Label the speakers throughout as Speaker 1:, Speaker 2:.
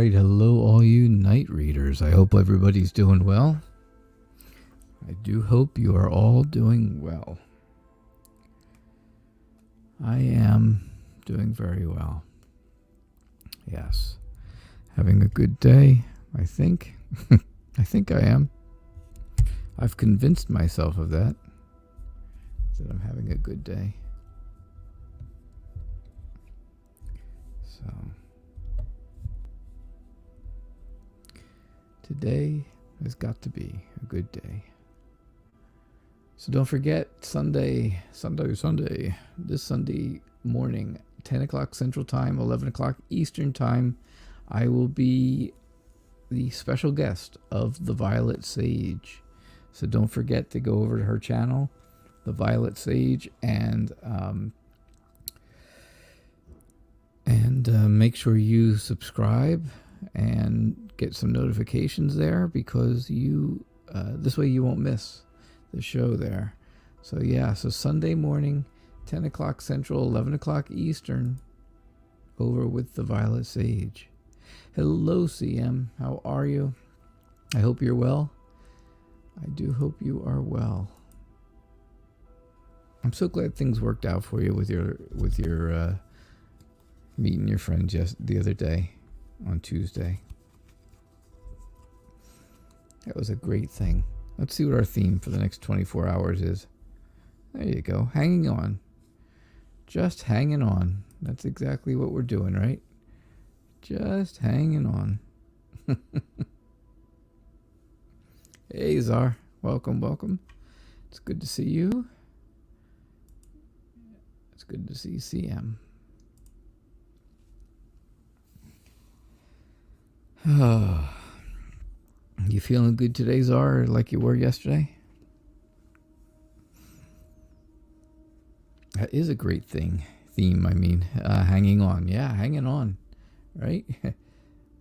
Speaker 1: right, hello all you night readers. I hope everybody's doing well. I do hope you are all doing well. I am doing very well. Yes. Having a good day, I think. I think I am. I've convinced myself of that I'm having a good day. So, today has got to be a good day. So don't forget, Sunday, this Sunday morning, 10 o'clock Central Time, 11 o'clock Eastern Time, I will be the special guest of the Violet Sage. So don't forget to go over to her channel, the Violet Sage, and make sure you subscribe and get some notifications there, because you this way you won't miss the show there. So yeah, so Sunday morning, 10 o'clock Central, 11 o'clock Eastern, over with the Violet Sage. Hello, CM. How are you? I hope you're well. I do hope you are well. I'm so glad things worked out for you with your meeting your friends the other day on Tuesday. That was a great thing. Let's see what our theme for the next 24 hours is. There you go. Hanging on. Just hanging on. That's exactly what we're doing, right? Just hanging on. Hey, Czar. Welcome, welcome. It's good to see you. It's good to see CM. You feeling good today, Czar, like you were yesterday? That is a great theme, hanging on. Yeah, hanging on, right?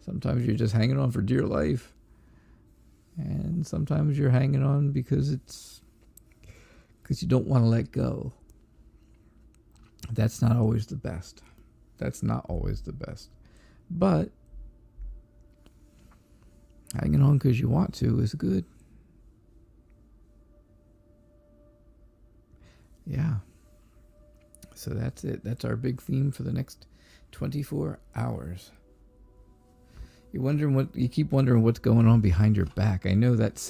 Speaker 1: Sometimes you're just hanging on for dear life. And sometimes you're hanging on because you don't want to let go. That's not always the best. But hanging on because you want to is good. Yeah. So that's it. That's our big theme for the next 24 hours. You keep wondering what's going on behind your back. I know that that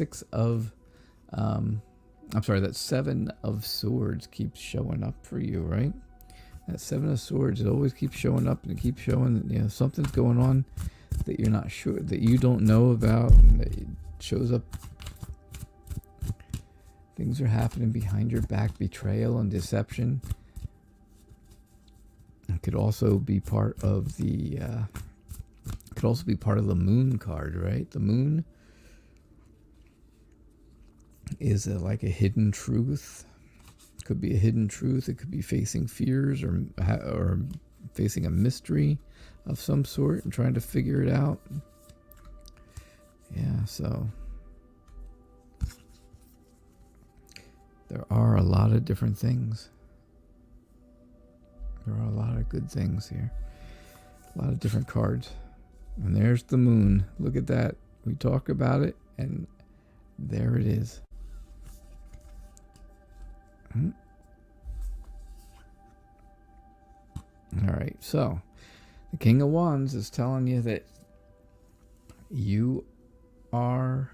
Speaker 1: 7 of Swords keeps showing up for you, right? That 7 of Swords, it always keeps showing up, and it keeps showing that, something's going on that you're not sure, that you don't know about, and that it shows up. Things are happening behind your back, betrayal and deception. It could also be part of the Moon card, right? The Moon is like a hidden truth. It could be a hidden truth. It could be facing fears or facing a mystery of some sort and trying to figure it out. Yeah, so there are a lot of different things. There are a lot of good things here. A lot of different cards. And there's the Moon. Look at that. We talk about it, and there it is. All right, so the King of Wands is telling you that you are,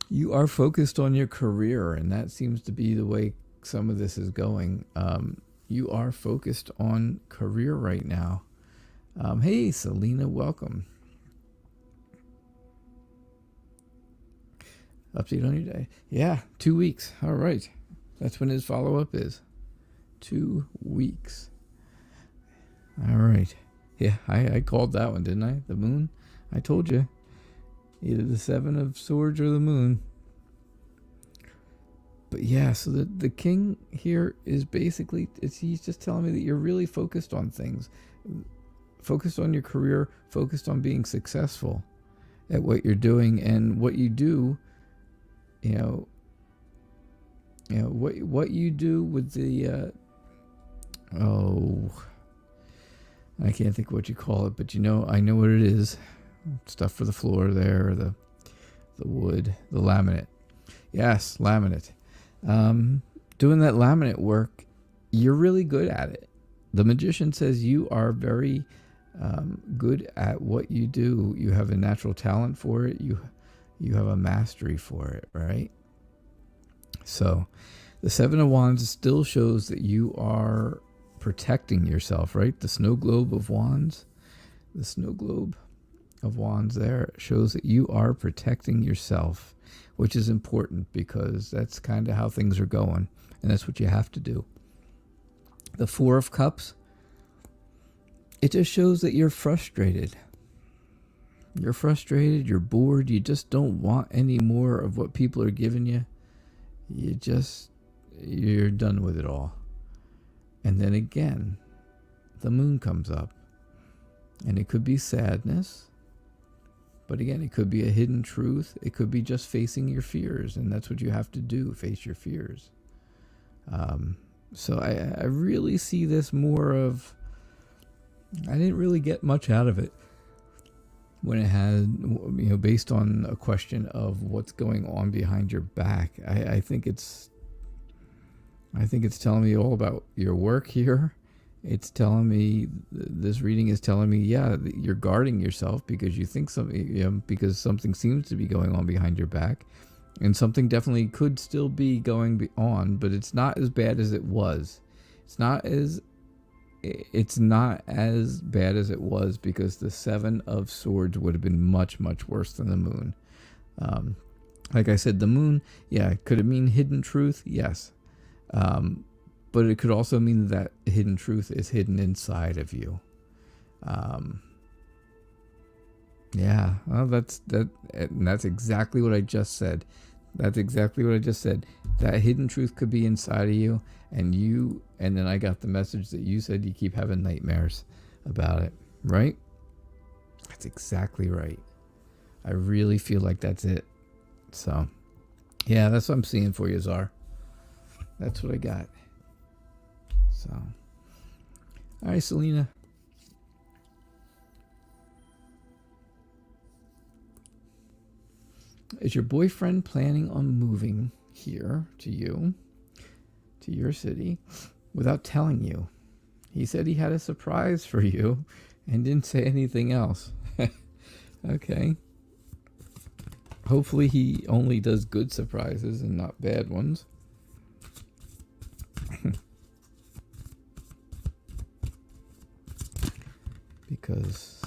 Speaker 1: you are focused on your career, and that seems to be the way some of this is going. You are focused on career right now. Hey, Selena, welcome. Update on your day. Yeah, 2 weeks. All right. That's when his follow-up is. 2 weeks. All right. Yeah, I called that one, didn't I? The Moon. I told you. Either the 7 of Swords or the Moon. But yeah, so the King here is basically, he's just telling me that you're really focused on things. Focused on your career, focused on being successful at what you're doing, and what you do, what you do with the I can't think of what you call it, but I know what it is. Stuff for the floor there, the wood, the laminate. Yes, laminate. Doing that laminate work, you're really good at it. The magician says you are very good at what you do. You have a natural talent for it. You have a mastery for it, right? So the Seven of Wands still shows that you are protecting yourself, right? The snow globe of wands, there shows that you are protecting yourself, which is important because that's kind of how things are going, and that's what you have to do. The Four of Cups, it just shows that you're frustrated. You're frustrated, you're bored, you just don't want any more of what people are giving you. You're done with it all. And then again, the moon comes up. And it could be sadness. But again, it could be a hidden truth. It could be just facing your fears. And that's what you have to do, face your fears. So I really see this more of... I didn't really get much out of it when it had, based on a question of what's going on behind your back. I think it's telling me all about your work here. It's telling me, this reading is telling me, you're guarding yourself because you think something, because something seems to be going on behind your back, and something definitely could still be going on, but it's not as bad as it was. It's not as bad as it was, because the Seven of Swords would have been much, much worse than the moon. Like I said, the moon, could it mean hidden truth? Yes. But it could also mean that hidden truth is hidden inside of you. Well, that's exactly what I just said. That hidden truth could be inside of you, and then I got the message that you said you keep having nightmares about it, right? That's exactly right. I really feel like that's it. So, that's what I'm seeing for you, Czar. That's what I got. So, all right, Selena. Is your boyfriend planning on moving here to your city, without telling you? He said he had a surprise for you and didn't say anything else. Okay. Hopefully he only does good surprises and not bad ones. Because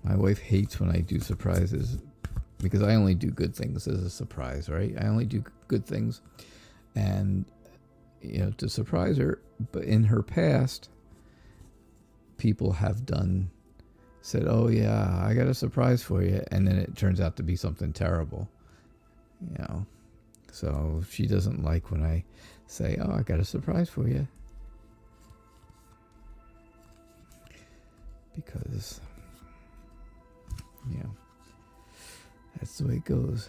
Speaker 1: my wife hates when I do surprises, because I only do good things as a surprise, right? I only do good things, and to surprise her. But in her past, people have said, "Oh yeah, I got a surprise for you," and then it turns out to be something terrible. So she doesn't like when I say, "Oh, I got a surprise for you," because that's the way it goes.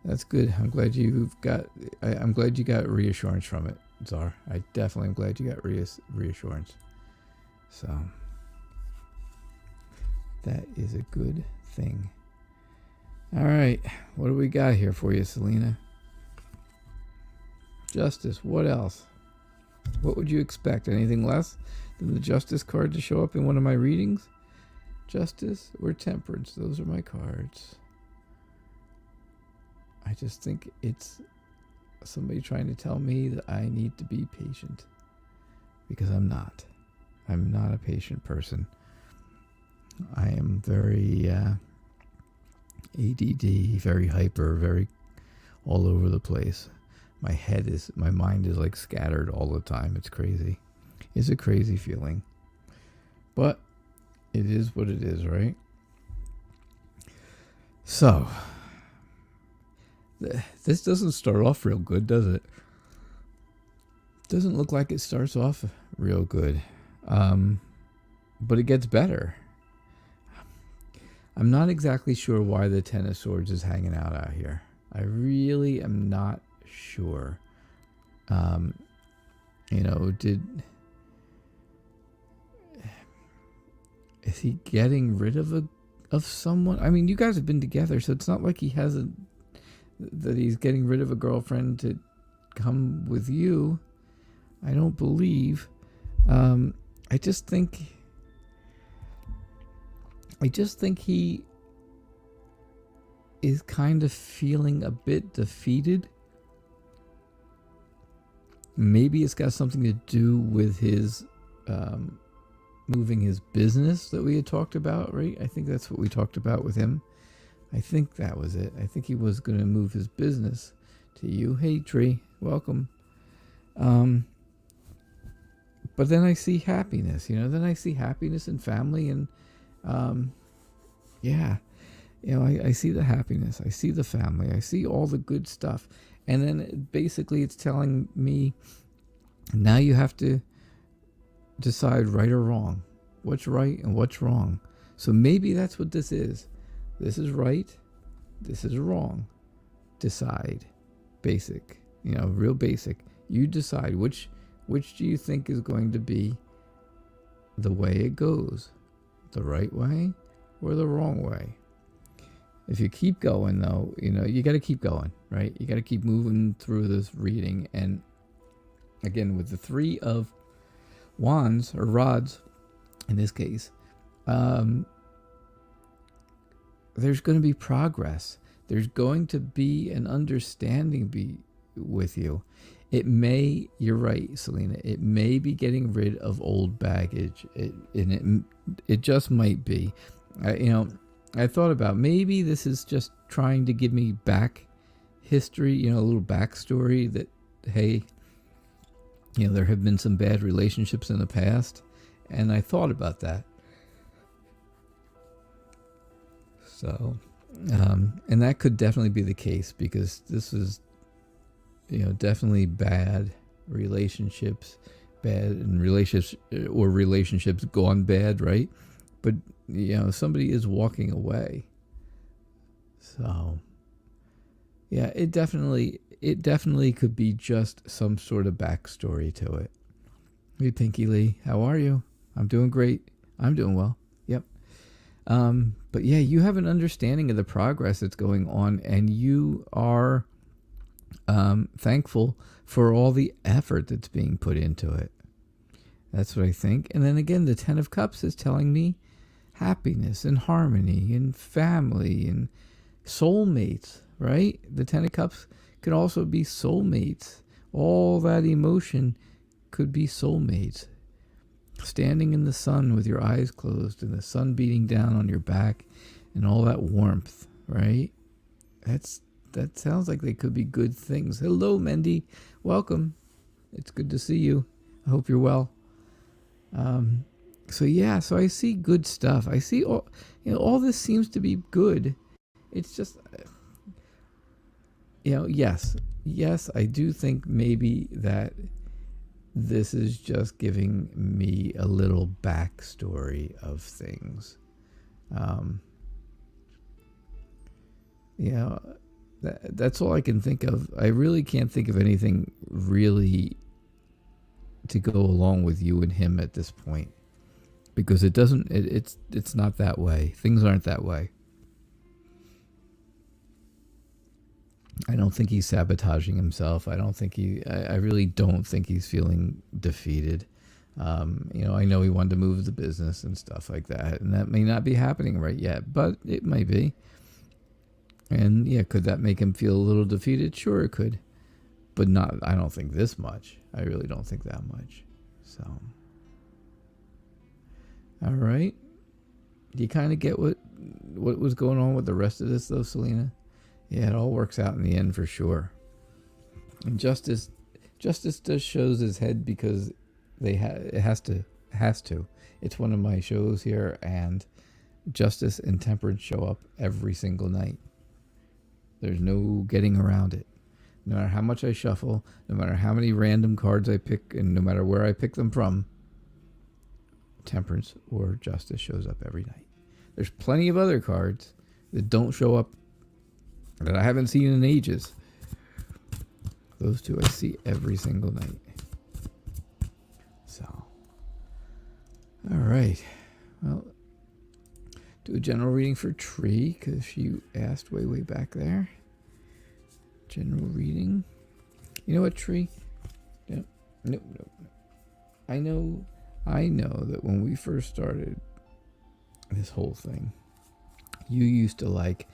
Speaker 1: That's good. I'm glad you got reassurance from it, Czar. I definitely am glad you got reassurance. So that is a good thing. All right, what do we got here for you, Selena? Justice. What else? What would you expect? Anything less than the Justice card to show up in one of my readings? Justice or Temperance? Those are my cards. I just think it's somebody trying to tell me that I need to be patient, because I'm not. I'm not a patient person. I am very ADD, very hyper, very all over the place. My mind is like scattered all the time. It's crazy. It's a crazy feeling. But it is what it is, right? So, this doesn't start off real good, does it? Doesn't look like it starts off real good. But it gets better. I'm not exactly sure why the Ten of Swords is hanging out here. I really am not sure. Is he getting rid of someone? I mean, you guys have been together, so it's not like that he's getting rid of a girlfriend to come with you. I don't believe. I just think he is kind of feeling a bit defeated. Maybe it's got something to do with his moving his business that we had talked about, right? I think that's what we talked about with him. I think that was it. I think he was going to move his business to you. Hey, Tree, welcome. But then I see happiness, then I see happiness in family, and I see the happiness, I see the family, I see all the good stuff. And then basically it's telling me, now you have to decide right or wrong, what's right and what's wrong. So maybe that's what this is. This is right, this is wrong. Decide. Basic, real basic. You decide which do you think is going to be the way it goes, the right way or the wrong way. If you keep going, though, you got to keep going, right? You got to keep moving through this reading. And again, with the Three of Wands, or rods in this case, there's going to be progress. There's going to be an understanding with you. It may, you're right, Selena, it may be getting rid of old baggage. It just might be. I thought about, maybe this is just trying to give me back history, a little backstory that, hey, there have been some bad relationships in the past. And I thought about that. So, and that could definitely be the case, because this is, definitely bad relationships, relationships gone bad, right? But, somebody is walking away. So, yeah, it definitely could be just some sort of backstory to it. Hey, Pinky Lee, how are you? I'm doing great. I'm doing well. Yep. But yeah, you have an understanding of the progress that's going on, and you are thankful for all the effort that's being put into it. That's what I think. And then again, the Ten of Cups is telling me happiness and harmony and family and soulmates, right? The Ten of Cups could also be soulmates. All that emotion could be soulmates. Standing in the sun with your eyes closed and the sun beating down on your back and all that warmth, right? That sounds like they could be good things. Hello, Mendy. Welcome. It's good to see you. I hope you're well. So I see good stuff. I see all this seems to be good. It's just, yes, I do think maybe that this is just giving me a little backstory of things. That's all I can think of. I really can't think of anything really to go along with you and him at this point, because it's not that way. Things aren't that way. I don't think he's sabotaging himself. I really don't think he's feeling defeated. I know he wanted to move the business and stuff like that, and that may not be happening right yet, but it might be. And yeah, could that make him feel a little defeated? Sure, it could, but not. I don't think this much. I really don't think that much. So, all right. Do you kind of get what was going on with the rest of this, though, Selena? Yeah, it all works out in the end for sure. And Justice just shows his head because it has to. It's one of my shows here, and Justice and Temperance show up every single night. There's no getting around it. No matter how much I shuffle, no matter how many random cards I pick, and no matter where I pick them from, Temperance or Justice shows up every night. There's plenty of other cards that don't show up that I haven't seen in ages. Those two I see every single night. So, all right. Well, do a general reading for Tree because you asked way back there. General reading. You know what, Tree? No. I know that when we first started this whole thing, you used to like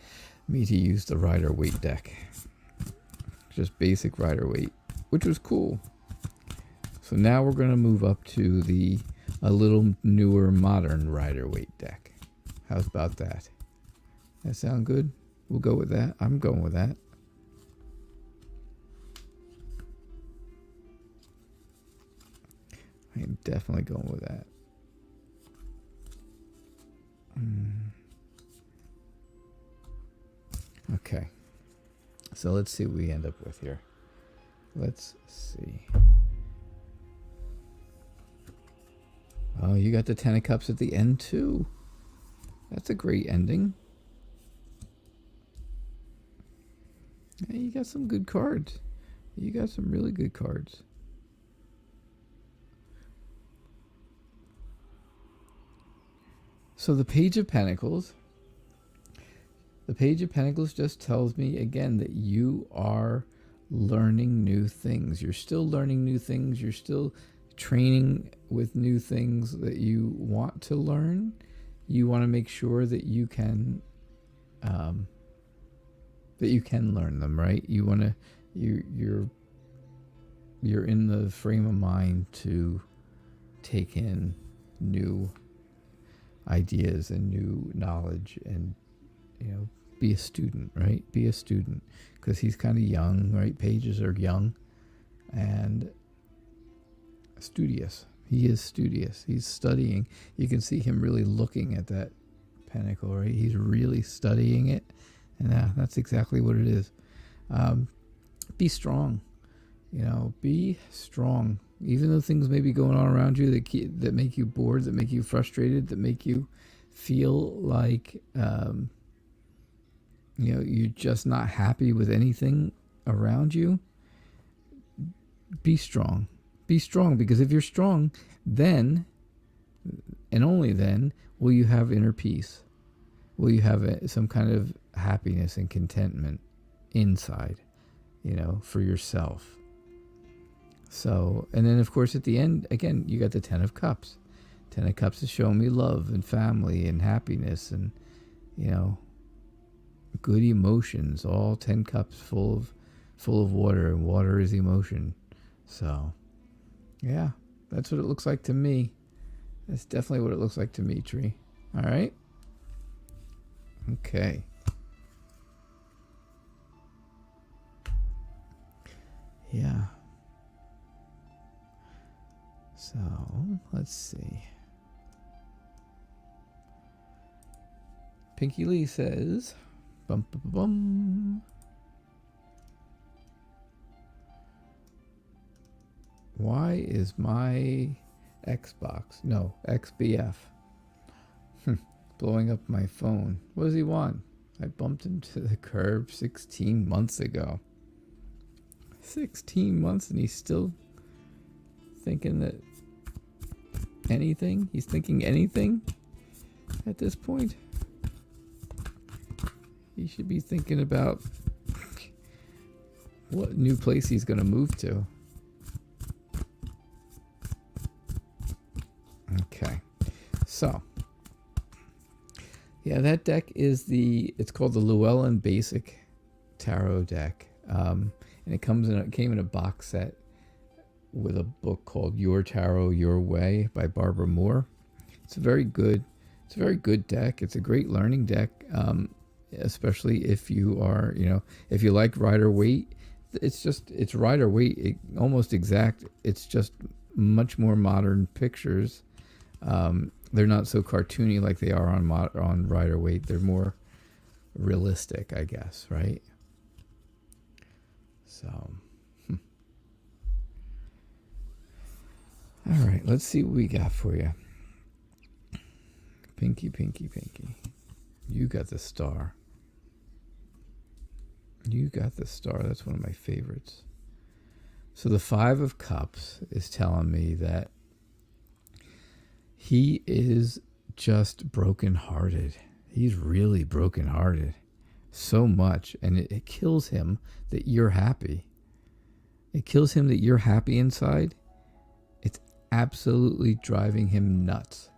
Speaker 1: me to use the Rider-Waite deck. Just basic Rider-Waite, which was cool. So now we're going to move up to a little newer modern Rider-Waite deck. How's about that? That sound good? We'll go with that. I'm going with that. I am definitely going with that. Okay. So let's see what we end up with here. Let's see. Oh, you got the Ten of Cups at the end too. That's a great ending. Hey, you got some good cards. You got some really good cards. So the Page of Pentacles. The Page of Pentacles just tells me again that you are learning new things. You're still learning new things. You're still training with new things that you want to learn. You want to make sure that you can learn them, right? You want to you're in the frame of mind to take in new ideas and new knowledge and, you know, be a student, right? Be a student, because he's kind of young, right? Pages are young and studious. He is studious. He's studying. You can see him really looking at that pentacle, right? He's really studying it. And that's exactly what it is. Be strong. You know, be strong. Even though things may be going on around you that make you bored, that make you frustrated, that make you feel like, you know, you're just not happy with anything around you. Be strong. Be strong, because if you're strong, then, and only then, will you have inner peace. Will you have some kind of happiness and contentment inside, you know, for yourself. So, and then of course at the end, again, you got the Ten of Cups. Ten of Cups is showing me love and family and happiness and, you know, good emotions. All 10 cups full of water, and water is emotion. So, yeah, that's what it looks like to me. That's definitely what it looks like to me, Tree. All right. Okay. Yeah. So, let's see. Pinky Lee says, bum, bum, bum. Why is my XBF blowing up my phone? What does he want? I bumped him to the curb 16 months ago. 16 months and he's still thinking that anything? He's thinking anything at this point? He should be thinking about what new place he's going to move to. Okay. So, yeah, that deck is it's called the Llewellyn Basic Tarot deck. And it came in a box set with a book called Your Tarot, Your Way by Barbara Moore. It's a very good deck. It's a great learning deck, especially if you are, you know, if you like Rider-Waite. It's Rider-Waite, almost exact. It's just much more modern pictures. They're not so cartoony like they are on Rider-Waite. They're more realistic, I guess, right? So, all right, let's see what we got for you. Pinky. You got the star. You got the star. That's one of my favorites. So the Five of Cups is telling me that he is just brokenhearted. He's really brokenhearted. So much. And it kills him that you're happy. It kills him that you're happy inside. It's absolutely driving him nuts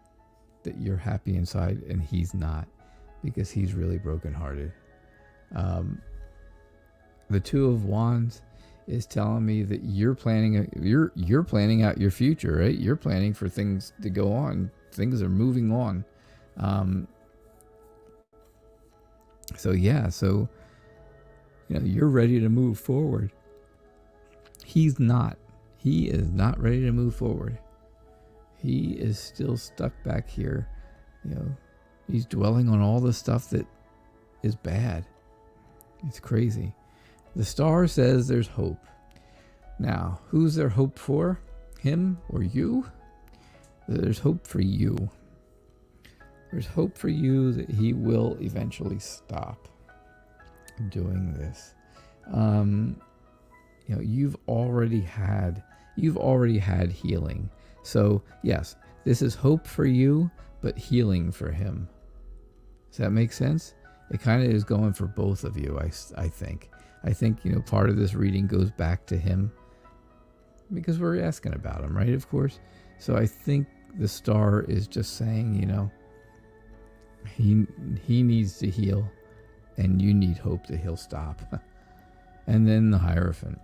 Speaker 1: that you're happy inside and he's not, because he's really brokenhearted. The Two of Wands is telling me that you're planning out your future, right? You're planning for things to go on. Things are moving on. So you're ready to move forward. He's not. He is not ready to move forward. He is still stuck back here. He's dwelling on all the stuff that is bad. It's crazy. The star says there's hope. Now, who's there hope for? Him or you? There's hope for you. There's hope for you that he will eventually stop doing this. You've already had healing. So yes, this is hope for you, but healing for him. Does that make sense? It kind of is going for both of you, I think. I think, part of this reading goes back to him because we're asking about him, right? Of course. So I think the star is just saying, he needs to heal and you need hope that he'll stop. And then the Hierophant.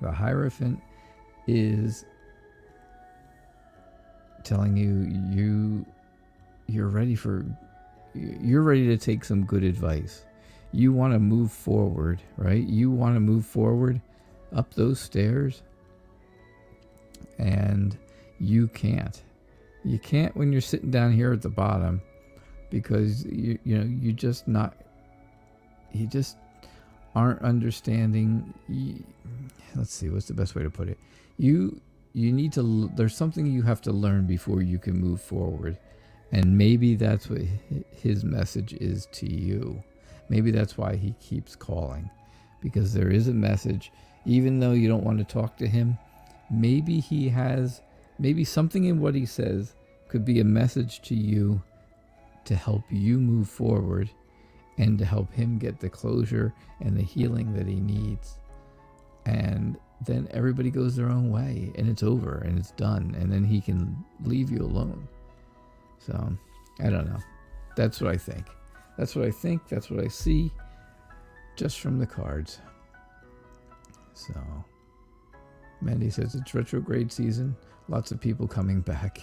Speaker 1: The Hierophant is telling you're ready to take some good advice. You want to move forward, right? You want to move forward up those stairs, and you can't. You can't when you're sitting down here at the bottom, because you just aren't understanding. Let's see, what's the best way to put it? You need to. There's something you have to learn before you can move forward, and maybe that's what his message is to you. Maybe that's why he keeps calling, because there is a message, even though you don't want to talk to him. Maybe something in what he says could be a message to you to help you move forward and to help him get the closure and the healing that he needs. And then everybody goes their own way and it's over and it's done, and then he can leave you alone. So, I don't know. That's what I think. That's what I see just from the cards. So, Mandy says it's retrograde season. Lots of people coming back.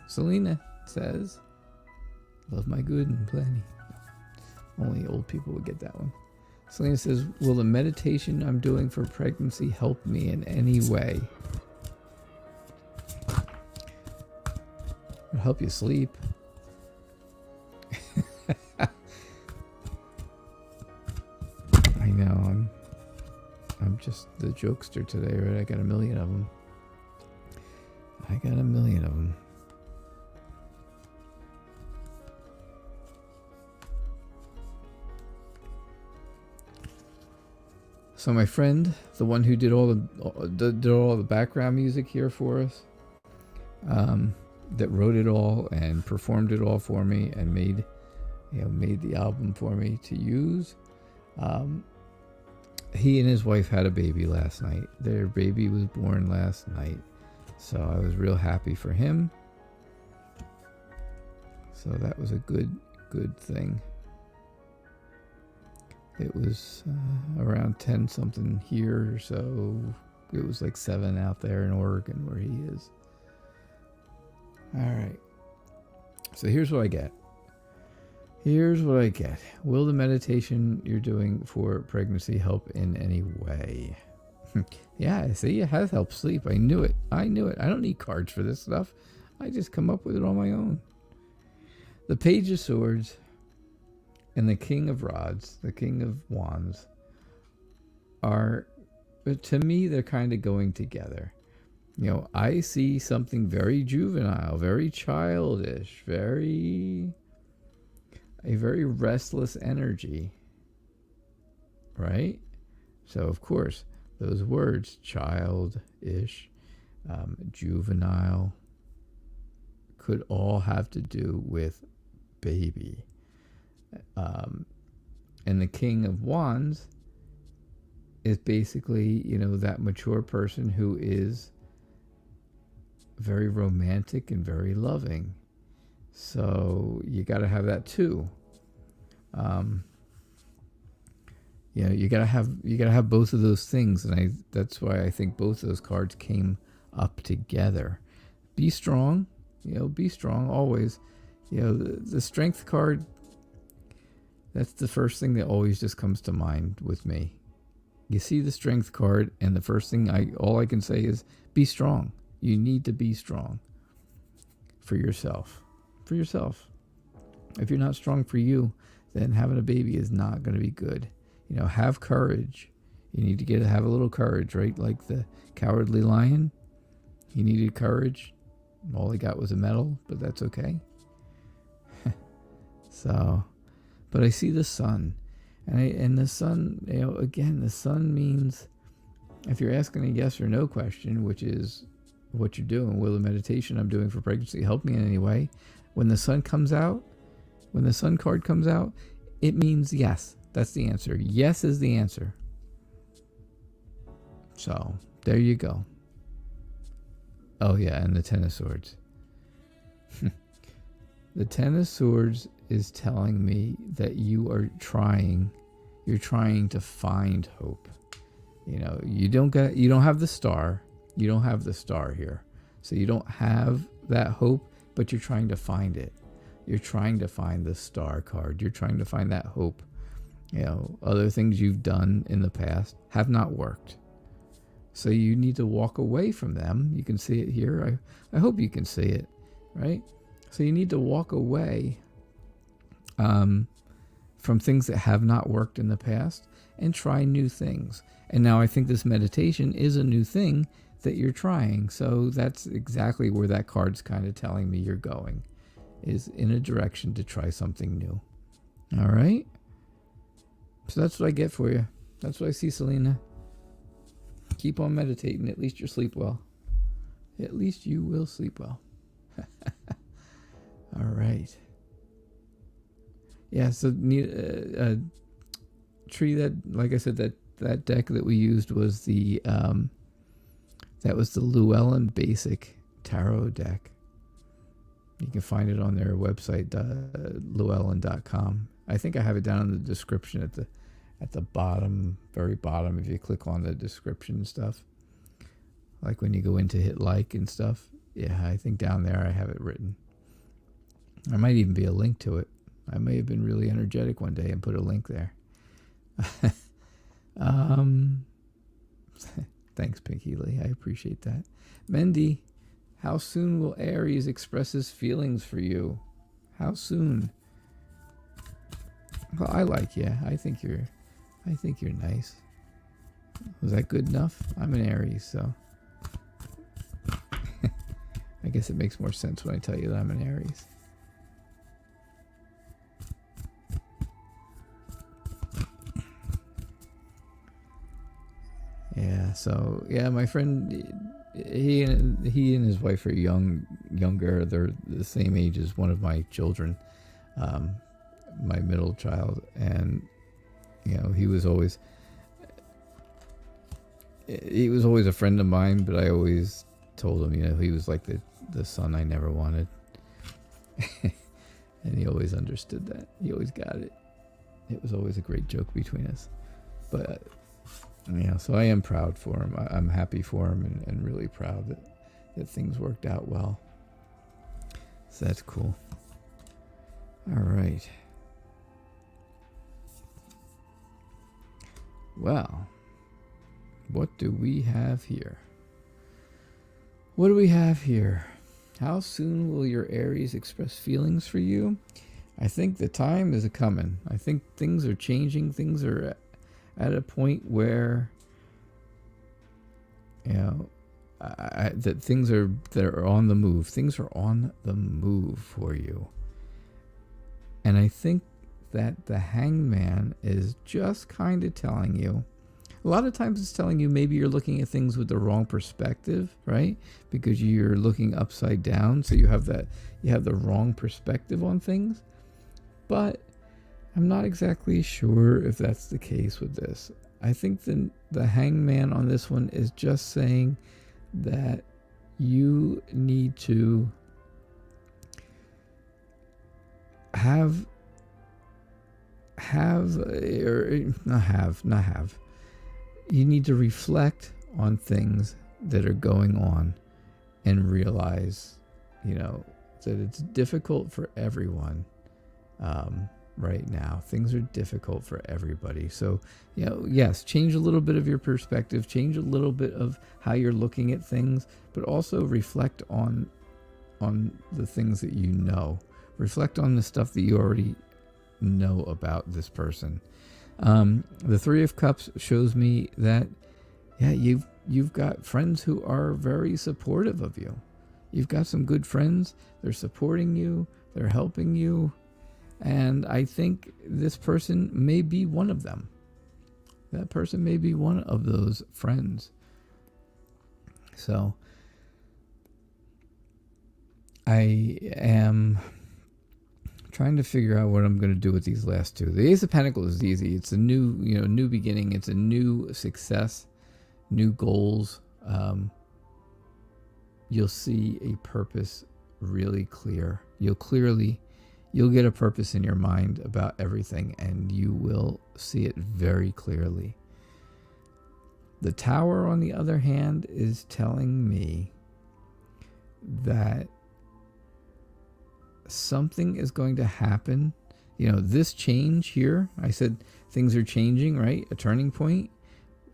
Speaker 1: Selena says, love my good and plenty. Only old people would get that one. Selena says, will the meditation I'm doing for pregnancy help me in any way? It'll help you sleep. I know, I'm just the jokester today, right? I got a million of them. So my friend, the one who did all the background music here for us, that wrote it all and performed it all for me and made the album for me to use. He and his wife had a baby last night. Their baby was born last night. So I was real happy for him. So that was a good thing. It was around 10 something here, so it was like 7 out there in Oregon where he is. All right. So here's what I get. Will the meditation you're doing for pregnancy help in any way? Yeah, see, it has helped sleep. I knew it. I don't need cards for this stuff. I just come up with it on my own. The Page of Swords and the King of Rods, the King of Wands, are, to me, they're kind of going together. I see something very juvenile, very childish, very a very restless energy, right? So, of course, those words, childish, juvenile, could all have to do with baby. And the King of Wands is basically, that mature person who is very romantic and very loving. So you got to have that too. You gotta have both of those things, and that's why I think both of those cards came up together. Be strong, be strong always. The strength card, that's the first thing that always just comes to mind with me. You see the strength card, and the first thing all I can say is be strong. You need to be strong for yourself. For yourself. If you're not strong for you, then having a baby is not going to be good. Have courage. You need to have a little courage, right? Like the Cowardly Lion. He needed courage. All he got was a medal, but that's okay. But I see the sun. And the sun, again, the sun means, if you're asking a yes or no question, which is what you're doing, will the meditation I'm doing for pregnancy help me in any way? When the sun comes out, when the sun card comes out, it means yes. That's the answer. Yes is the answer. So, there you go. Oh yeah, and the Ten of Swords. The Ten of Swords is telling me that you're trying to find hope. You don't have the star. You don't have the star here. So you don't have that hope, but you're trying to find it. You're trying to find the star card. You're trying to find that hope. Other things you've done in the past have not worked. So you need to walk away from them. You can see it here. I hope you can see it, right? So you need to walk away from things that have not worked in the past and try new things. And now I think this meditation is a new thing that you're trying. So that's exactly where that card's kind of telling me you're going, is in a direction to try something new. All right? So that's what I get for you. That's what I see, Selena. Keep on meditating. At least you'll sleep well. At least you will sleep well. All right. Yeah, so tree that, like I said, that deck that we used was the Llewellyn Basic Tarot deck. You can find it on their website, Llewellyn.com. I think I have it down in the description at the bottom, very bottom, if you click on the description and stuff. Like when you go in to hit like and stuff. Yeah, I think down there I have it written. There might even be a link to it. I may have been really energetic one day and put a link there. Thanks, Pinky Lee. I appreciate that. Mendy, how soon will Aries express his feelings for you? How soon? Well, I like you. I think you're nice. Was that good enough? I'm an Aries, so I guess it makes more sense when I tell you that I'm an Aries. Yeah, so my friend, he and his wife are younger. They're the same age as one of my children, my middle child, and he was always a friend of mine. But I always told him, he was like the son I never wanted, and he always understood that. He always got it. It was always a great joke between us, but. So I am proud for him. I'm happy for him and really proud that things worked out well. So that's cool. All right. Well, what do we have here? What do we have here? How soon will your Aries express feelings for you? I think the time is coming. I think things are changing. Things are at a point where that things are on the move. Things are on the move for you. And I think that the hangman is just kind of telling you, a lot of times it's telling you maybe you're looking at things with the wrong perspective, right? Because you're looking upside down, so you have the wrong perspective on things. But I'm not exactly sure if that's the case with this. I think the hangman on this one is just saying that you need to have you need to reflect on things that are going on and realize, that it's difficult for everyone right now. Things are difficult for everybody. So, yes, change a little bit of your perspective, change a little bit of how you're looking at things, but also reflect on the things that you know. Reflect on the stuff that you already know about this person. The Three of Cups shows me that, you've got friends who are very supportive of you. You've got some good friends. They're supporting you. They're helping you. And I think this person may be one of them. That person may be one of those friends. So I am trying to figure out what I'm going to do with these last two. The Ace of Pentacles is easy. It's a new beginning. It's a new success, new goals. You'll see a purpose really clear. You'll get a purpose in your mind about everything, and you will see it very clearly. The Tower, on the other hand, is telling me that something is going to happen. This change here, I said things are changing, right? A turning point.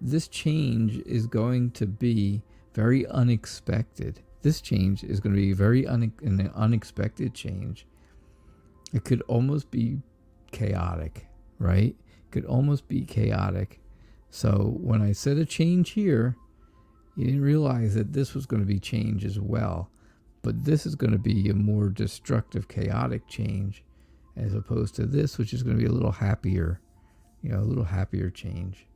Speaker 1: This change is going to be very unexpected. This change is going to be an unexpected change. It could almost be chaotic, right? It could almost be chaotic. So when I said a change here, you didn't realize that this was going to be change as well. But this is going to be a more destructive, chaotic change, as opposed to this, which is going to be a little happier, a little happier change.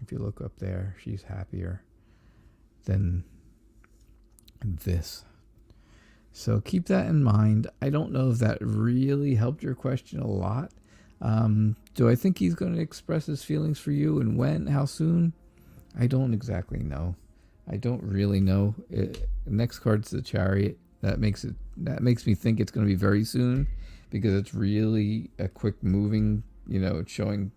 Speaker 1: If you look up there, she's happier than this. So keep that in mind. I don't know if that really helped your question a lot. Do I think he's going to express his feelings for you, and when? How soon? I don't exactly know. I don't really know. Next card's the Chariot. That makes me think it's going to be very soon, because it's really a quick moving. It's showing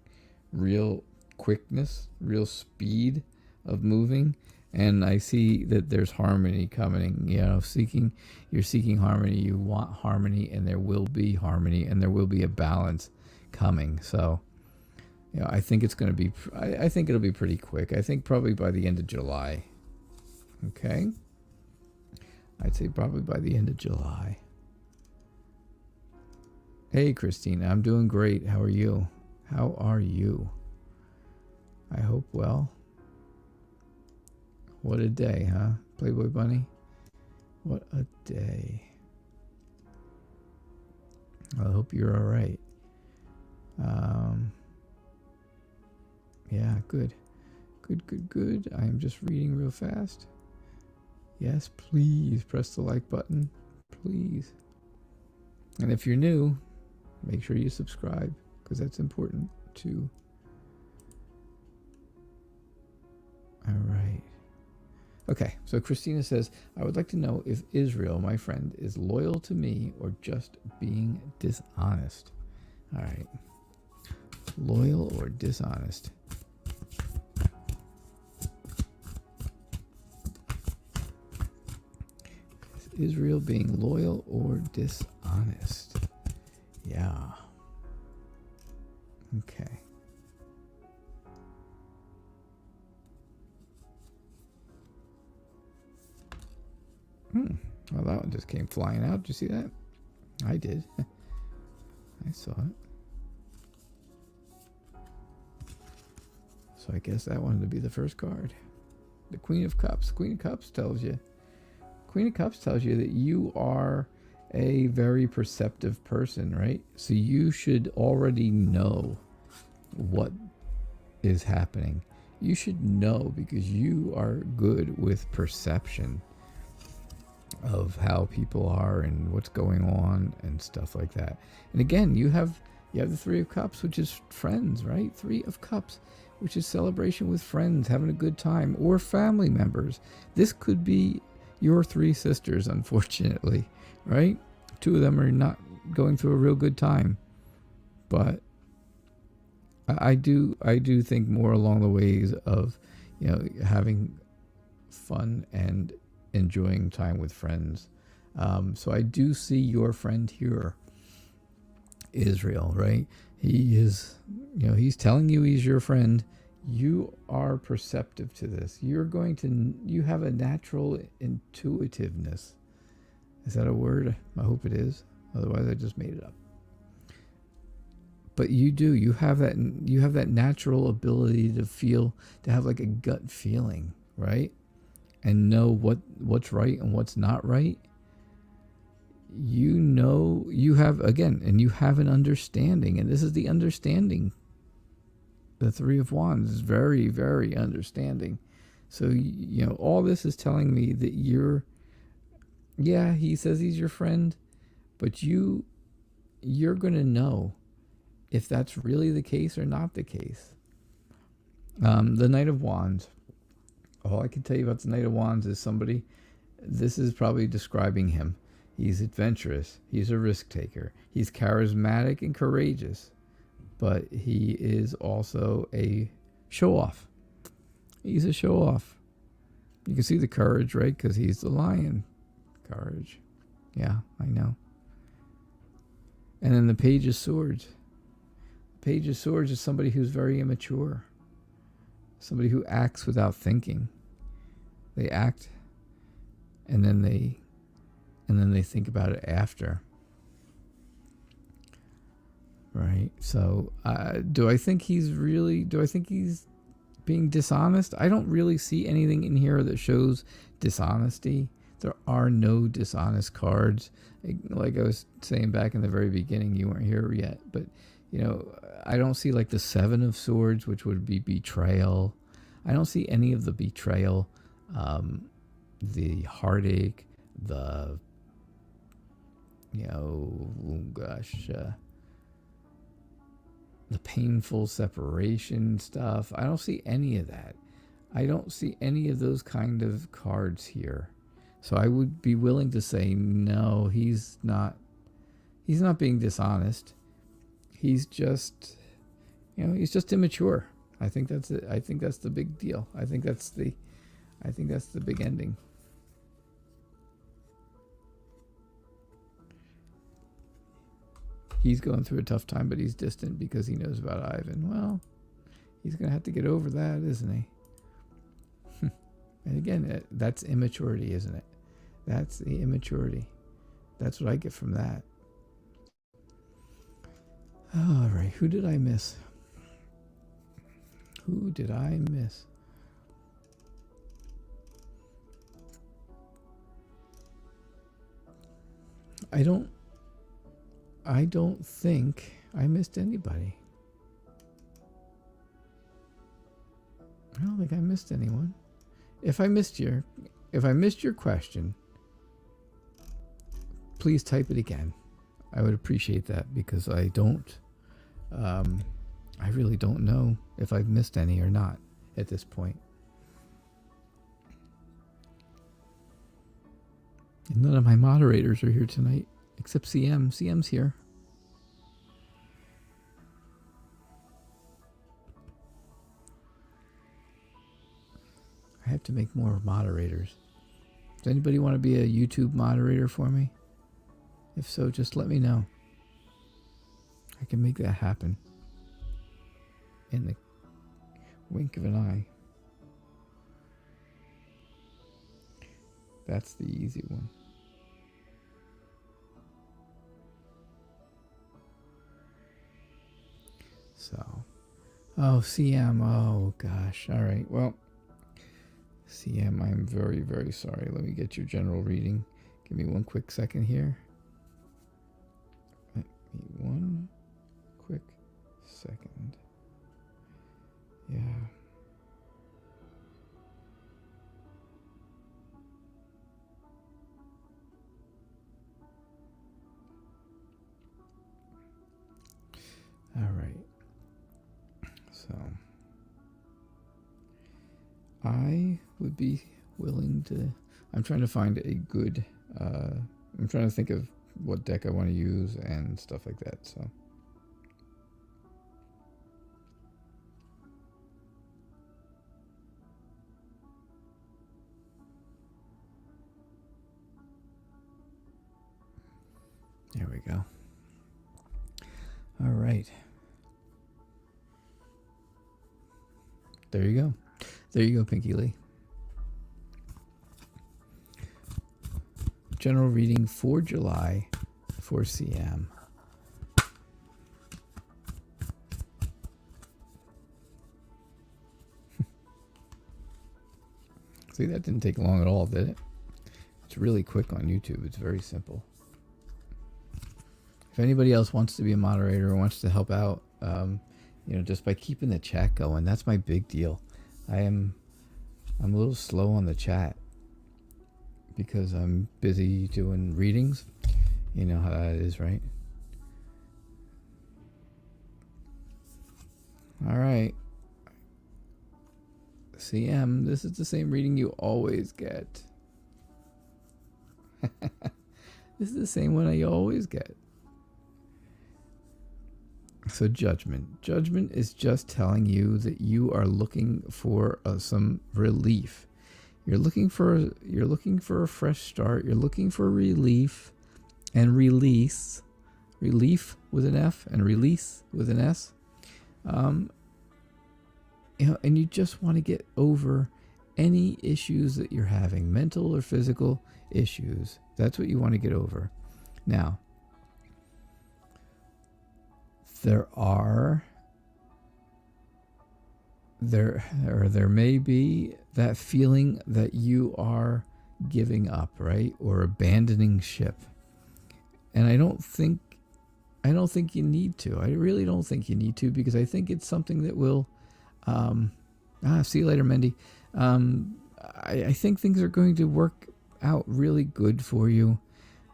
Speaker 1: real quickness, real speed of moving. And I see that there's harmony coming. You're seeking harmony. You want harmony, and there will be harmony, and there will be a balance coming. So, I think it's going to be. I think it'll be pretty quick. I think probably by the end of July. Okay. I'd say probably by the end of July. Hey, Christina, I'm doing great. How are you? How are you? I hope well. What a day, huh? Playboy Bunny? What a day. I hope you're all right. Yeah, good. Good. I am just reading real fast. Yes, please press the like button. Please. And if you're new, make sure you subscribe, because that's important too. All right. Okay, so Christina says, I would like to know if Israel, my friend, is loyal to me or just being dishonest. All right. Loyal or dishonest? Is Israel being loyal or dishonest? Yeah. Okay. Well, that one just came flying out. Did you see that? I did. I saw it. So I guess that one would be the first card. The Queen of Cups. Queen of Cups tells you that you are a very perceptive person, right? So you should already know what is happening. You should know because you are good with perception of how people are and what's going on and stuff like that. And again, you have the Three of Cups, which is friends, right? Three of Cups, which is celebration with friends, having a good time, or family members. This could be your three sisters, unfortunately, right? Two of them are not going through a real good time. But I do think more along the ways of, having fun and enjoying time with friends. So I do see your friend here, Israel, right? He is, he's telling you he's your friend. You are perceptive to this. You have a natural intuitiveness. Is that a word? I hope it is. Otherwise, I just made it up. But you have that natural ability to have like a gut feeling, right? And know what's right and what's not right. You have an understanding, and this is the understanding. The Three of Wands is very, very understanding. So, all this is telling me that he says he's your friend, but you're going to know if that's really the case or not the case. The Knight of Wands. All I can tell you about the Knight of Wands is this is probably describing him. He's adventurous. He's a risk taker. He's charismatic and courageous, but he is also a show-off. He's a show-off. You can see the courage, right? Because he's the lion. Courage. Yeah, I know. And then the Page of Swords. The Page of Swords is somebody who's very immature. Somebody who acts without thinking. They act, and then they think about it after. Right? So, do I think he's being dishonest? I don't really see anything in here that shows dishonesty. There are no dishonest cards. Like I was saying back in the very beginning, you weren't here yet, but I don't see like the Seven of Swords, which would be betrayal. I don't see any of the betrayal, the heartache, the the painful separation stuff. I don't see any of that. I don't see any of those kind of cards here. So I would be willing to say no, he's not being dishonest. He's just immature. I think that's it. I think that's the big deal. I think that's the big ending. He's going through a tough time, but he's distant because he knows about Ivan. Well, he's going to have to get over that, isn't he? And again, that's immaturity, isn't it? That's the immaturity. That's what I get from that. All right, who did I miss? Who did I miss? I don't think I missed anybody. I don't think I missed anyone. If I missed your question, please type it again. I would appreciate that because I really don't know if I've missed any or not at this point. And none of my moderators are here tonight, except CM. CM's here. I have to make more moderators. Does anybody want to be a YouTube moderator for me? If so, just let me know. I can make that happen in the wink of an eye. That's the easy one. So, CM. Oh, gosh. All right. Well, CM, I'm very, very sorry. Let me get your general reading. Give me one quick second here. I would be willing to... I'm trying to find a good... I'm trying to think of what deck I want to use and stuff like that, so... There we go. All right. There you go. There you go, Pinky Lee. General reading for July for CM. See, that didn't take long at all, did it? It's really quick on YouTube. It's very simple. If anybody else wants to be a moderator or wants to help out, just by keeping the chat going, that's my big deal. I'm a little slow on the chat because I'm busy doing readings. You know how that is, right? All right. CM, this is the same reading you always get. This is the same one I always get. So judgment. Judgment is just telling you that you are looking for some relief. You're looking for a fresh start. You're looking for relief and release. Relief with an F and release with an S. And you just want to get over any issues that you're having, mental or physical issues. That's what you want to get over. Now, there may be that feeling that you are giving up, right? Or abandoning ship. And I don't think you need to. I really don't think you need to, because I think it's something that will see you later, Mendy. I think things are going to work out really good for you.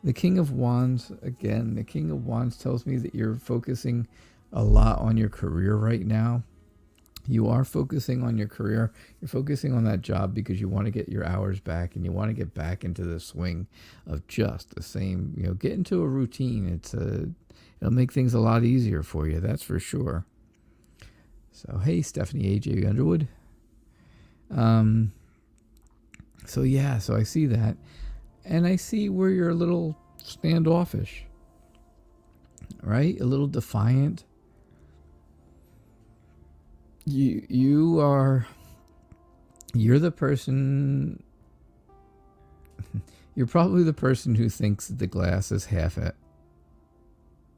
Speaker 1: The King of Wands, again, the King of Wands tells me that you're focusing a lot on your career right now. You are focusing on your career. You're focusing on that job because you want to get your hours back and you want to get back into the swing of just the same, get into a routine. It'll make things a lot easier for you. That's for sure. So, hey, Stephanie AJ Underwood. So I see that. And I see where you're a little standoffish, right? A little defiant. You're the person, you're probably the person who thinks that the glass is half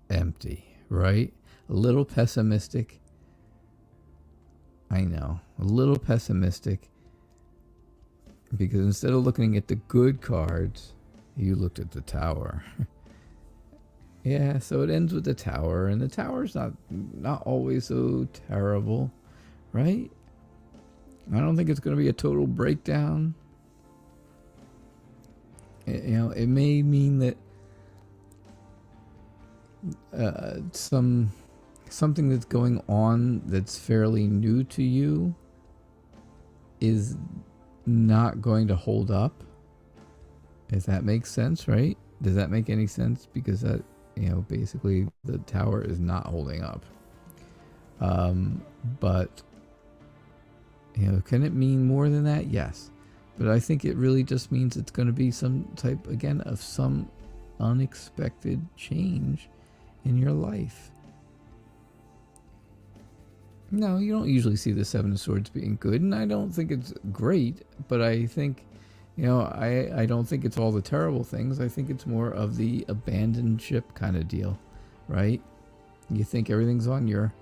Speaker 1: empty, right? A little pessimistic. I know, a little pessimistic. Because instead of looking at the good cards, you looked at the Tower. Yeah, so it ends with the Tower, and the Tower's not always so terrible, right? I don't think it's going to be a total breakdown. It may mean that something that's going on that's fairly new to you is not going to hold up, if that makes sense, right? Does that make any sense? Because that, basically the Tower is not holding up. But can it mean more than that? Yes. But I think it really just means it's going to be some type, again, of some unexpected change in your life. No, you don't usually see the Seven of Swords being good, and I don't think it's great, but I think, I don't think it's all the terrible things. I think it's more of the abandoned ship kind of deal, right? You think everything's on your,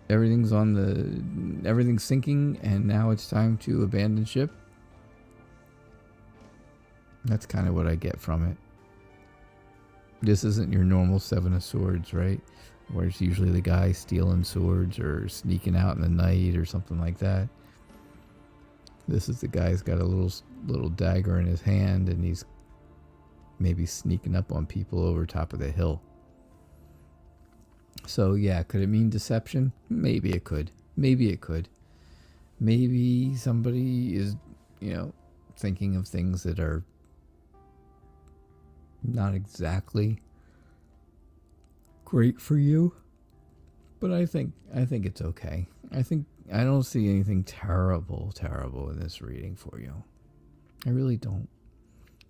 Speaker 1: everything's sinking, and now it's time to abandon ship. That's kind of what I get from it. This isn't your normal Seven of Swords, right? Where it's usually the guy stealing swords or sneaking out in the night or something like that. This is the guy's got a little dagger in his hand, and he's maybe sneaking up on people over top of the hill. So yeah, could it mean deception? Maybe it could. Maybe it could. Maybe somebody is, thinking of things that are not exactly great for you. But I think it's okay. I don't see anything terrible in this reading for you. I really don't.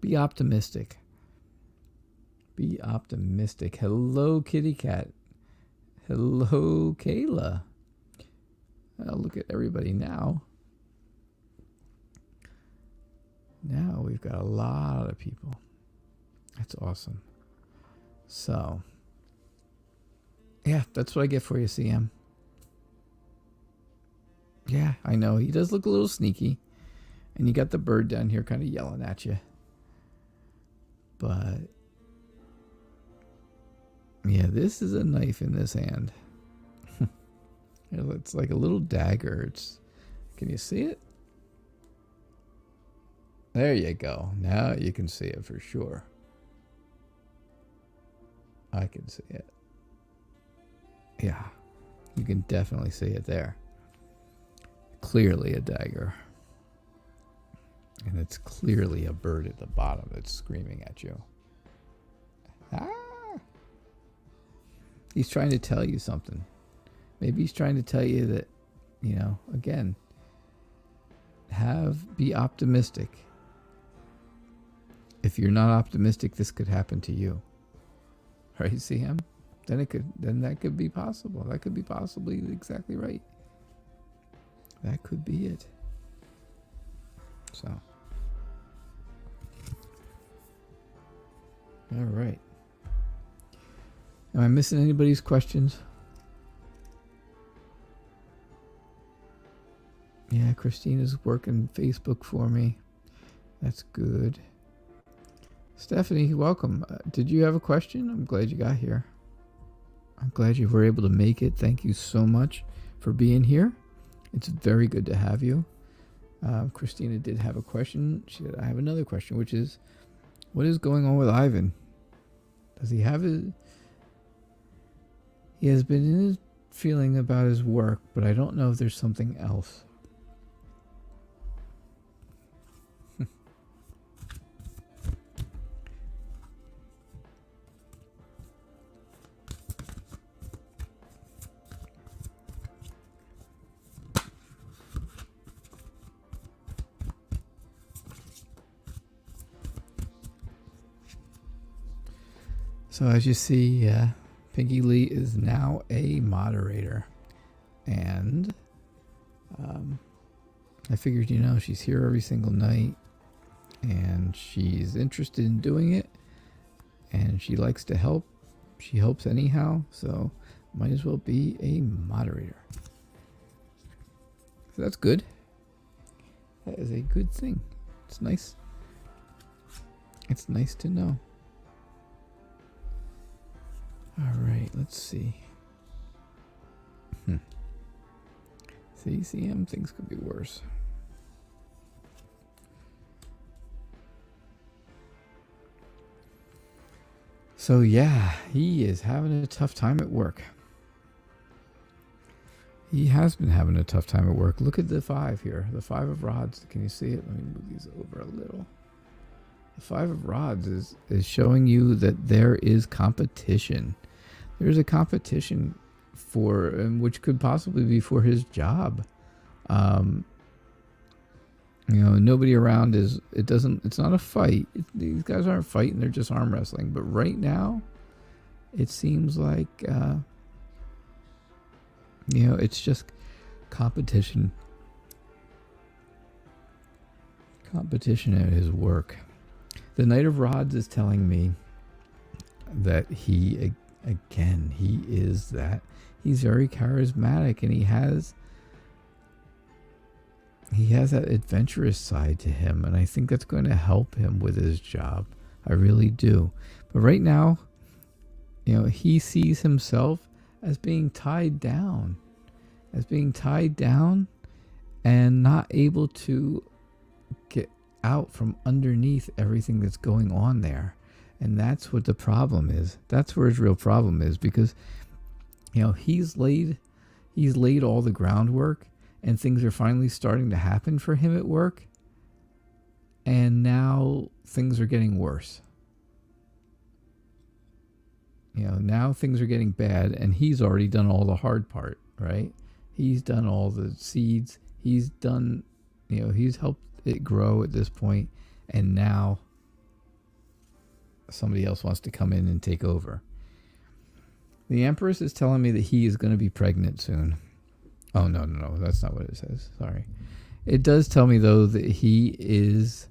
Speaker 1: Be optimistic. Be optimistic. Hello, kitty cat. Hello, Kayla. I'll look at everybody now. Now we've got a lot of people. That's awesome. So, yeah, that's what I get for you, CM. Yeah, I know. He does look a little sneaky. And you got the bird down here kind of yelling at you. But, yeah, this is a knife in this hand. It's like a little dagger. Can you see it? There you go. Now you can see it for sure. I can see it. Yeah, you can definitely see it there. Clearly a dagger. And it's clearly a bird at the bottom that's screaming at you. Ah! He's trying to tell you something. Maybe he's trying to tell you that, again, be optimistic. If you're not optimistic, this could happen to you. Right, see him? Then that could be possible. That could be possibly exactly right. That could be it. So. All right. Am I missing anybody's questions? Yeah, Christina's working Facebook for me. That's good. Stephanie, welcome. Did you have a question? I'm glad you got here. I'm glad you were able to make it. Thank you so much for being here. It's very good to have you. Christina did have a question. She said, I have another question, which is, what is going on with Ivan? Does he have his... He has been in his feeling about his work, but I don't know if there's something else. So as you see, Pinky Lee is now a moderator. And I figured, she's here every single night. And she's interested in doing it. And she likes to help. She helps anyhow. So might as well be a moderator. So that's good. That is a good thing. It's nice. It's nice to know. All right, let's see. CM, things could be worse. So yeah, he is having a tough time at work. He has been having a tough time at work. Look at the 5 here. The 5 of rods. Can you see it? Let me move these over a little. The 5 of rods is showing you that there is competition. There's a competition for, which could possibly be for his job. Nobody around it's not a fight. These guys aren't fighting, they're just arm wrestling. But right now, it seems like, it's just competition. Competition at his work. The Knight of Rods is telling me that he is that. He's very charismatic, and he has that adventurous side to him, and I think that's going to help him with his job. I really do. But right now, he sees himself as being tied down, and not able to get out from underneath everything that's going on there. And that's what the problem is. That's where his real problem is, because he's laid all the groundwork, and things are finally starting to happen for him at work. And now things are getting worse. Now things are getting bad, and he's already done all the hard part, right? He's done all the seeds. He's done, he's helped it grow at this point, and now somebody else wants to come in and take over. The Empress is telling me that he is going to be pregnant soon. Oh, no, that's not what it says. Sorry. It does tell me, though, that he is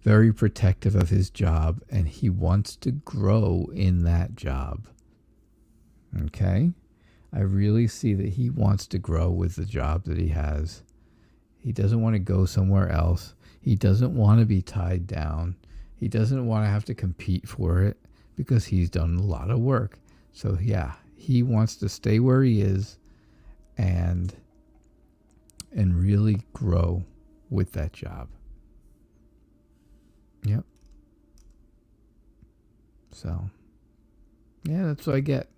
Speaker 1: very protective of his job, and he wants to grow in that job. Okay? I really see that he wants to grow with the job that he has. He doesn't want to go somewhere else. He doesn't want to be tied down. He doesn't want to have to compete for it because he's done a lot of work. So, yeah, he wants to stay where he is and really grow with that job. Yep. So, yeah, that's what I get.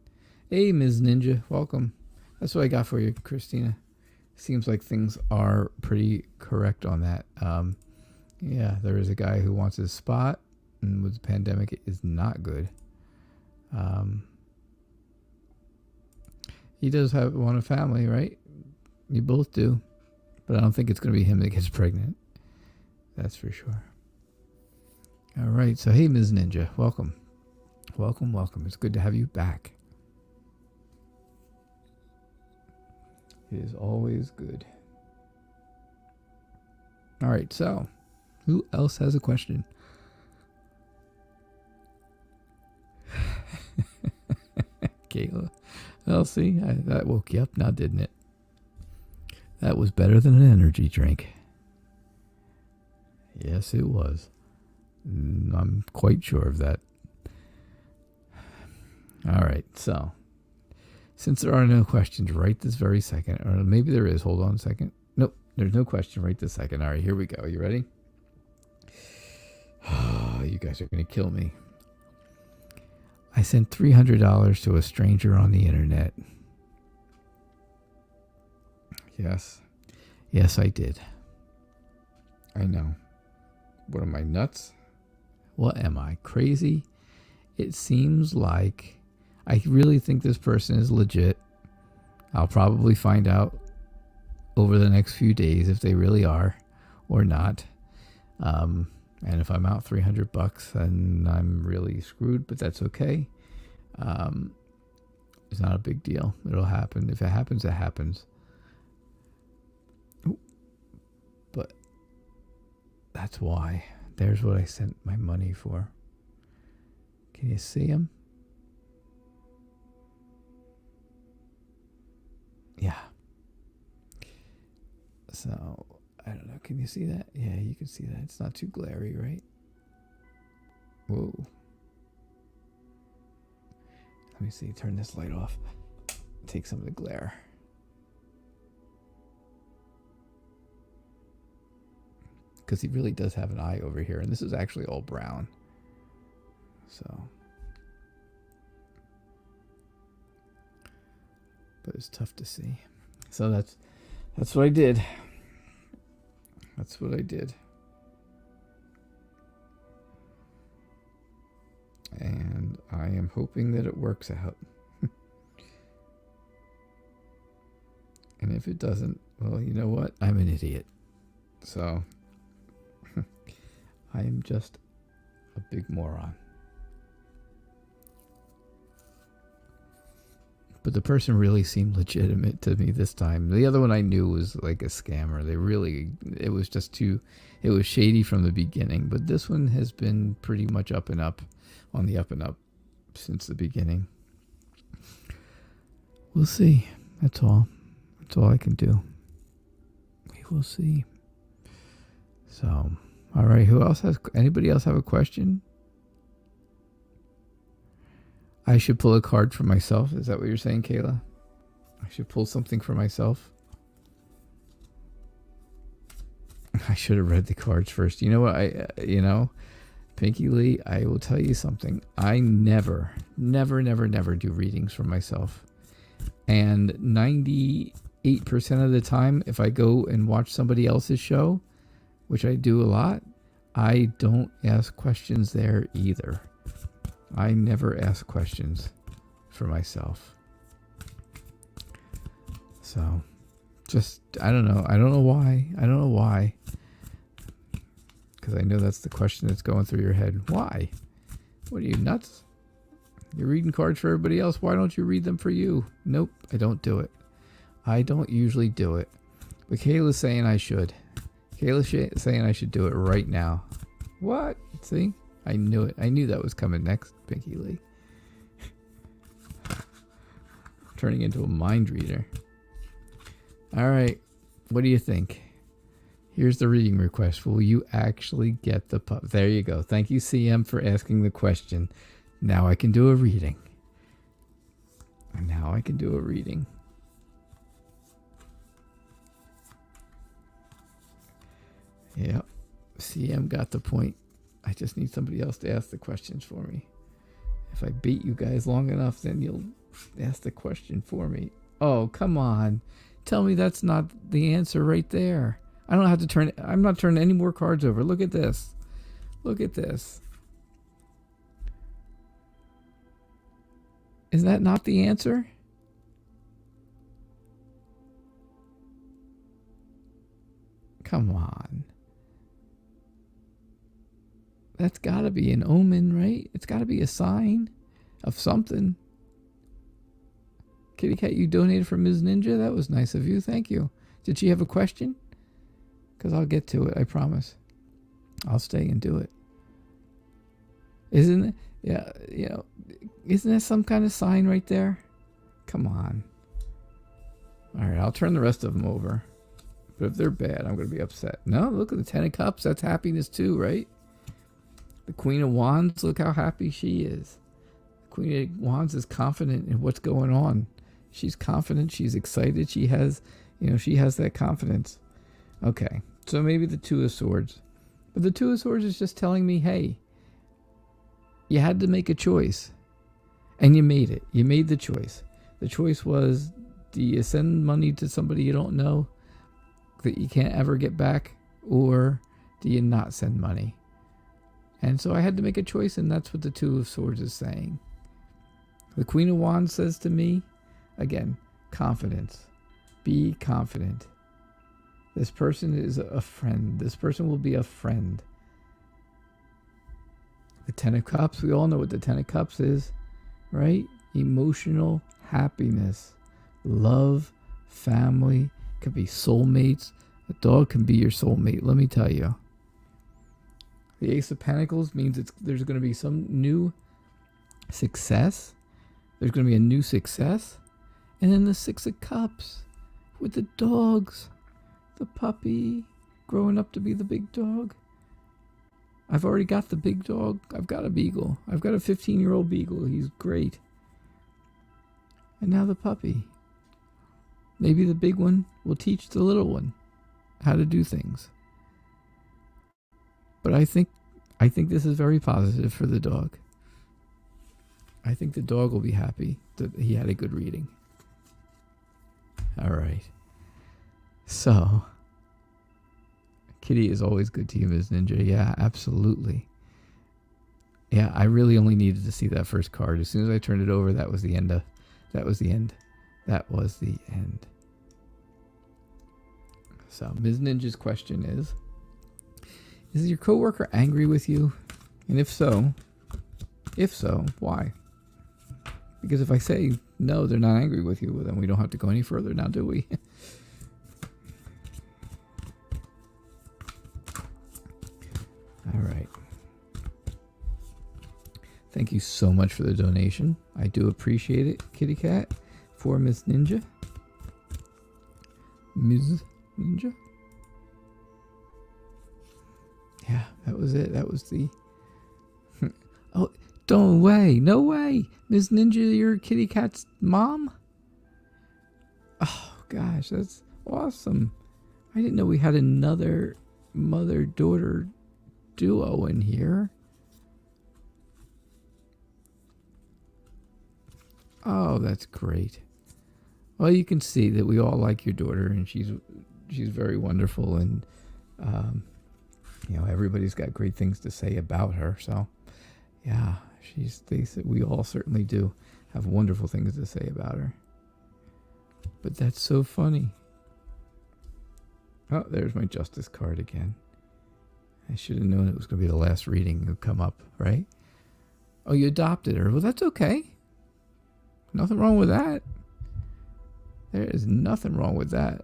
Speaker 1: Hey, Ms. Ninja, welcome. That's what I got for you, Christina. Seems like things are pretty correct on that. Yeah, there is a guy who wants his spot, and with the pandemic, it is not good. He does want a family, right? You both do. But I don't think it's going to be him that gets pregnant. That's for sure. All right, so hey, Ms. Ninja, welcome. Welcome. It's good to have you back. It is always good. All right, so who else has a question? Kayla. Well, see, that woke you up now, didn't it? That was better than an energy drink. Yes, it was. I'm quite sure of that. All right, so since there are no questions right this very second, or maybe there is, hold on a second. Nope, there's no question right this second. All right, here we go. You ready? Oh, you guys are going to kill me. I sent $300 to a stranger on the internet. Yes, I did. I know. What am I, nuts? What am I, crazy? It seems like I really think this person is legit. I'll probably find out over the next few days if they really are or not. And if I'm out $300, then I'm really screwed, but that's okay. It's not a big deal. It'll happen. If it happens, it happens. Ooh. But that's why. There's what I sent my money for. Can you see him? Yeah. So, I don't know. Can you see that? Yeah, you can see that. It's not too glary, right? Whoa. Let me see. Turn this light off. Take some of the glare. Because he really does have an eye over here. And this is actually all brown. So. But it's tough to see. So that's what I did. That's what I did. And I am hoping that it works out. And if it doesn't, well, you know what? I'm an idiot. So I am just a big moron. But the person really seemed legitimate to me this time. The other one I knew was like a scammer. It was shady from the beginning. But this one has been pretty much up and up, on the up and up since the beginning. We'll see. That's all. That's all I can do. We will see. So, all right. Anybody else have a question? I should pull a card for myself. Is that what you're saying, Kayla? I should pull something for myself. I should have read the cards first. You know what? Pinky Lee, I will tell you something. I never do readings for myself. And 98% 98% of the time, if I go and watch somebody else's show, which I do a lot, I don't ask questions there either. I never ask questions for myself. So, just, I don't know. I don't know why. Because I know that's the question that's going through your head. Why? What are you, nuts? You're reading cards for everybody else. Why don't you read them for you? Nope, I don't do it. I don't usually do it. But Kayla's saying I should. Kayla's saying I should do it right now. What? See? I knew it. I knew that was coming next, Pinky Lee. Turning into a mind reader. All right. What do you think? Here's the reading request. Will you actually get the pup? There you go. Thank you, CM, for asking the question. Now I can do a reading. Yep. CM got the point. I just need somebody else to ask the questions for me. If I beat you guys long enough, then you'll ask the question for me. Oh, come on. Tell me that's not the answer right there. I don't have to turn... I'm not turning any more cards over. Look at this. Look at this. Is that not the answer? Come on. That's got to be an omen, right? It's got to be a sign of something. Kitty Cat, you donated for Ms. Ninja? That was nice of you. Thank you. Did she have a question? Because I'll get to it, I promise. I'll stay and do it. Isn't it? Yeah, you know, isn't that some kind of sign right there? Come on. All right, I'll turn the rest of them over. But if they're bad, I'm going to be upset. No, look at the Ten of Cups. That's happiness too, right? The Queen of Wands, look how happy she is. The Queen of Wands is confident in what's going on. She's confident. She's excited. She has, she has that confidence. Okay, so maybe the Two of Swords. But the Two of Swords is just telling me, hey, you had to make a choice. And you made it. You made the choice. The choice was, do you send money to somebody you don't know that you can't ever get back? Or do you not send money? And so I had to make a choice, and that's what the Two of Swords is saying. The Queen of Wands says to me, again, confidence. Be confident. This person is a friend. This person will be a friend. The Ten of Cups, we all know what the Ten of Cups is, right? Emotional happiness, love, family, could be soulmates. A dog can be your soulmate, let me tell you. The Ace of Pentacles means there's going to be some new success. There's going to be a new success. And then the Six of Cups with the dogs. The puppy growing up to be the big dog. I've already got the big dog. I've got a beagle. I've got a 15-year-old beagle. He's great. And now the puppy. Maybe the big one will teach the little one how to do things. But I think this is very positive for the dog. I think the dog will be happy that he had a good reading. All right. So, Kitty is always good to you, Ms. Ninja. Yeah, absolutely. Yeah, I really only needed to see that first card. As soon as I turned it over, that was the end. That was the end. So, Ms. Ninja's question is your coworker angry with you? And if so, why? Because if I say, no, they're not angry with you, well, then we don't have to go any further now, do we? All right. Thank you so much for the donation. I do appreciate it, Kitty Cat, for Miss Ninja. Ms. Ninja? Yeah, that was it. That was the... Oh, no way. Ms. Ninja, you're Kitty Cat's mom? Oh, gosh, that's awesome. I didn't know we had another mother-daughter duo in here. Oh, that's great. Well, you can see that we all like your daughter, and she's very wonderful, and everybody's got great things to say about her. So, yeah, we all certainly do have wonderful things to say about her. But that's so funny. Oh, there's my justice card again. I should have known it was going to be the last reading that would come up, right? Oh, you adopted her. Well, that's okay. Nothing wrong with that. There is nothing wrong with that.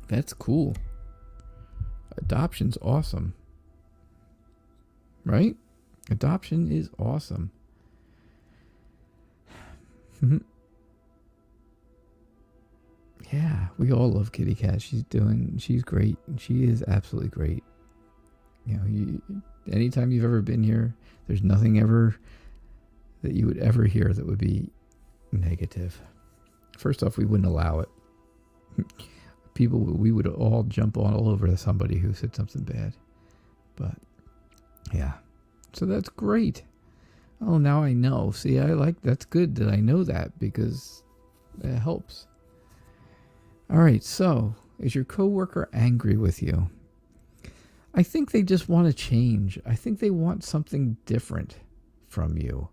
Speaker 1: That's cool. Adoption's awesome. Right? Adoption is awesome. Yeah, we all love Kitty Cat. She's great. She is absolutely great. Anytime you've ever been here, there's nothing ever that you would ever hear that would be negative. First off, we wouldn't allow it. We would all jump all over somebody who said something bad. But, yeah. So that's great. Oh, now I know. See, that's good that I know that, because it helps. All right, so is your coworker angry with you? I think they just want to change. I think they want something different from you.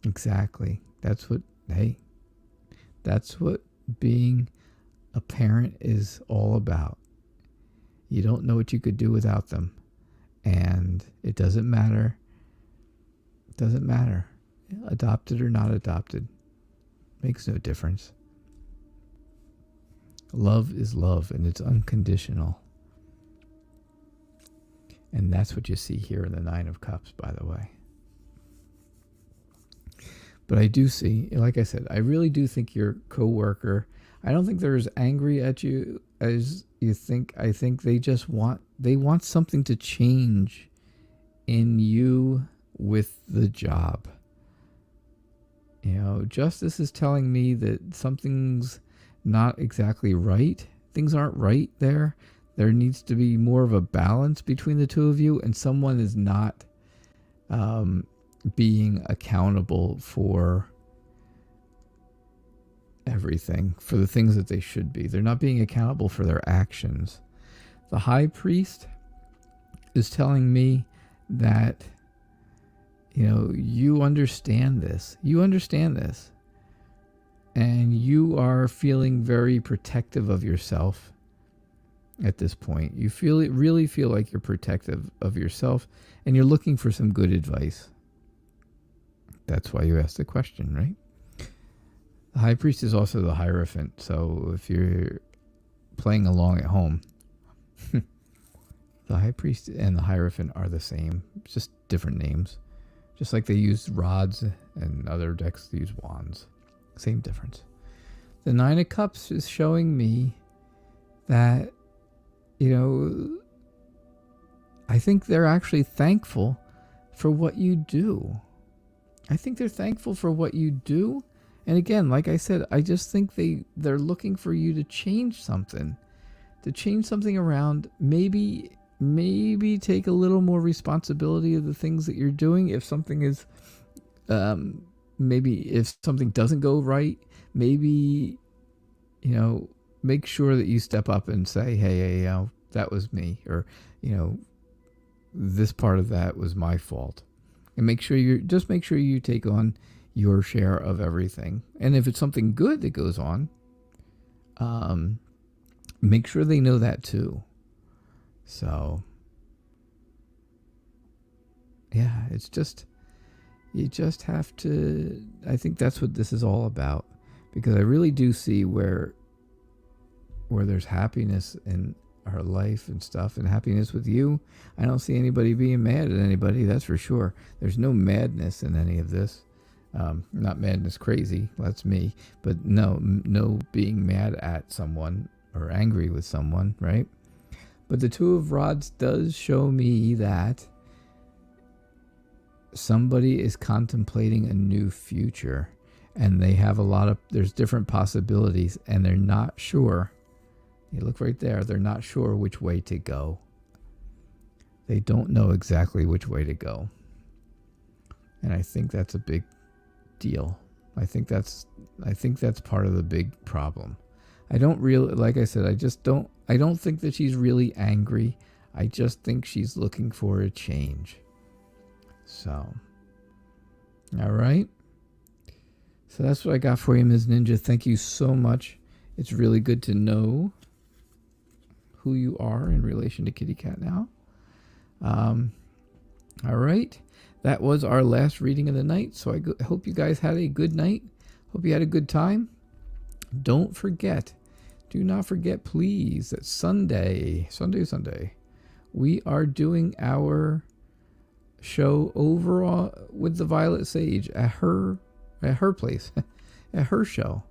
Speaker 1: Exactly. That's what being a parent is all about. You don't know what you could do without them. And it doesn't matter. It doesn't matter. Adopted or not adopted. Makes no difference. Love is love, and it's unconditional. And that's what you see here in the Nine of Cups, by the way. But I do see, like I said, I really do think your coworker, I don't think they're as angry at you as you think. I think they want something to change in you with the job. Justice is telling me that something's not exactly right. Things aren't right there. There needs to be more of a balance between the two of you, and someone is not being accountable for everything, for the things that they should be. They're not being accountable for their actions. The High Priest is telling me that, you understand this. You understand this. And you are feeling very protective of yourself at this point. You really feel like you're protective of yourself, and you're looking for some good advice. That's why you asked the question, right? The High Priest is also the Hierophant, so if you're playing along at home, the High Priest and the Hierophant are the same, just different names. Just like they use rods and other decks use wands. Same difference. The Nine of Cups is showing me that, I think they're actually thankful for what you do. I think they're thankful for what you do. And again, like I said, I just think they're looking for you to change something. To change something around. Maybe take a little more responsibility of the things that you're doing. If something is, maybe if something doesn't go right, maybe, make sure that you step up and say, hey, that was me. Or, this part of that was my fault. And make sure you take on your share of everything. And if it's something good that goes on, make sure they know that too. So, yeah, you just have to, I think that's what this is all about. Because I really do see where there's happiness in our life and stuff, and happiness with you. I don't see anybody being mad at anybody, that's for sure. There's no madness in any of this. Not madness crazy, that's me. But no being mad at someone or angry with someone, right? But the Two of Rods does show me that somebody is contemplating a new future, and they have there's different possibilities, and they're not sure. You look right there, they're not sure which way to go. They don't know exactly which way to go. And I think that's a big deal. I think that's part of the big problem. I don't really, like I said, I don't think that she's really angry. I just think she's looking for a change. So, all right. So that's what I got for you, Ms. Ninja. Thank you so much. It's really good to know who you are in relation to Kitty Cat now. All right. That was our last reading of the night. So I hope you guys had a good night. Hope you had a good time. Do not forget, please, that Sunday, we are doing our show over with the Violet Sage at her place, at her show.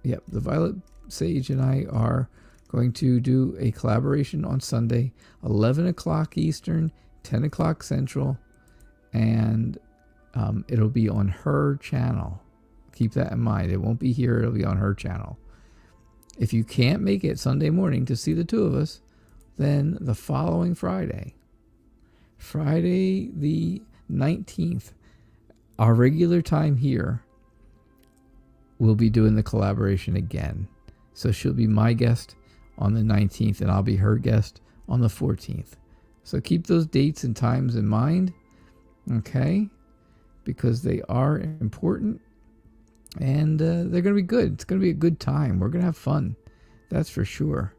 Speaker 1: Yep, the Violet Sage and I are going to do a collaboration on Sunday, 11 o'clock Eastern, 10 o'clock Central, and it'll be on her channel. Keep that in mind. It won't be here. It'll be on her channel. If you can't make it Sunday morning to see the two of us, then the following Friday the 19th, our regular time here, we'll be doing the collaboration again. So she'll be my guest on the 19th, and I'll be her guest on the 14th. So keep those dates and times in mind, okay? Because they are important, and they're going to be good. It's going to be a good time. We're going to have fun. That's for sure.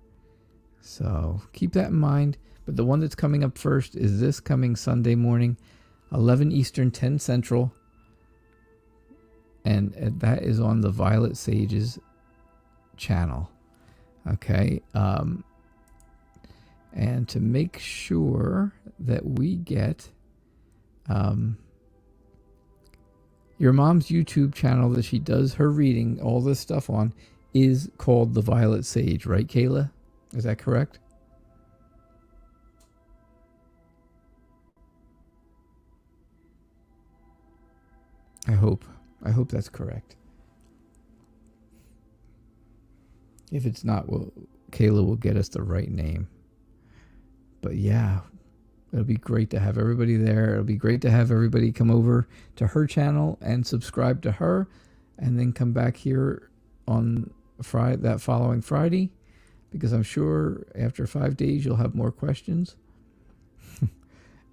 Speaker 1: So keep that in mind. But the one that's coming up first is this coming Sunday morning, 11 Eastern, 10 Central. And that is on the Violet Sage's channel. Okay. And to make sure that we get your mom's YouTube channel that she does her reading, all this stuff on, is called the Violet Sage, right, Kayla? Is that correct? I hope that's correct. If it's not, Kayla will get us the right name. But yeah, it'll be great to have everybody there. It'll be great to have everybody come over to her channel and subscribe to her, and then come back here on Friday, that following Friday, because I'm sure after 5 days you'll have more questions.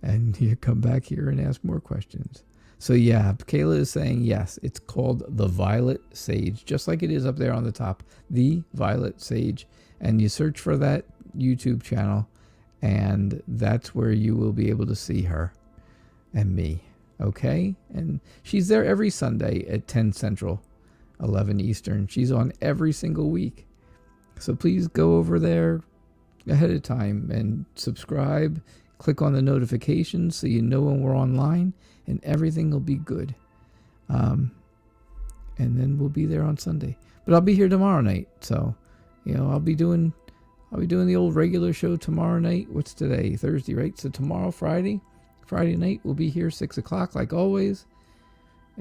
Speaker 1: And you come back here and ask more questions. So yeah, Kayla is saying yes, it's called the Violet Sage, just like it is up there on the top, the Violet Sage. And you search for that YouTube channel, and that's where you will be able to see her and me. Okay? And she's there every Sunday at 10 Central, 11 Eastern. She's on every single week. So please go over there ahead of time and subscribe. Click on the notifications so you know when we're online, and everything will be good. And then we'll be there on Sunday. But I'll be here tomorrow night. So, I'll be doing the old regular show tomorrow night. What's today? Thursday, right? So tomorrow, Friday night, we'll be here 6 o'clock like always.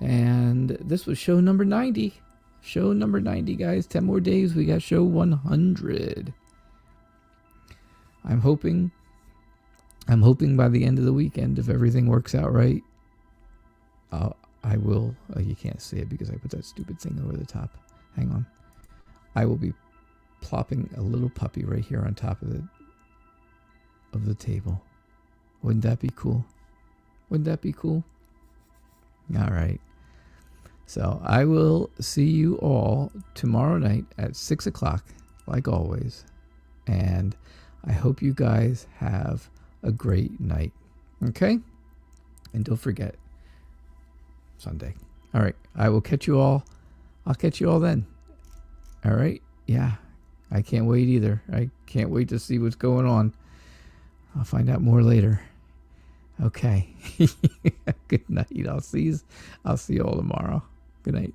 Speaker 1: And this was show number 90. Show number 90, guys. 10 more days. We got show 100. I'm hoping by the end of the weekend, if everything works out right, I will. You can't see it because I put that stupid thing over the top. Hang on. I will be plopping a little puppy right here on top of the table. Wouldn't that be cool? Wouldn't that be cool? All right. So I will see you all tomorrow night at 6 o'clock, like always. And I hope you guys have a great night. Okay? And don't forget, Sunday. All right. I will catch you all. I'll catch you all then. All right? Yeah. I can't wait either. I can't wait to see what's going on. I'll find out more later. Okay. Good night. I'll see you all tomorrow. Good night.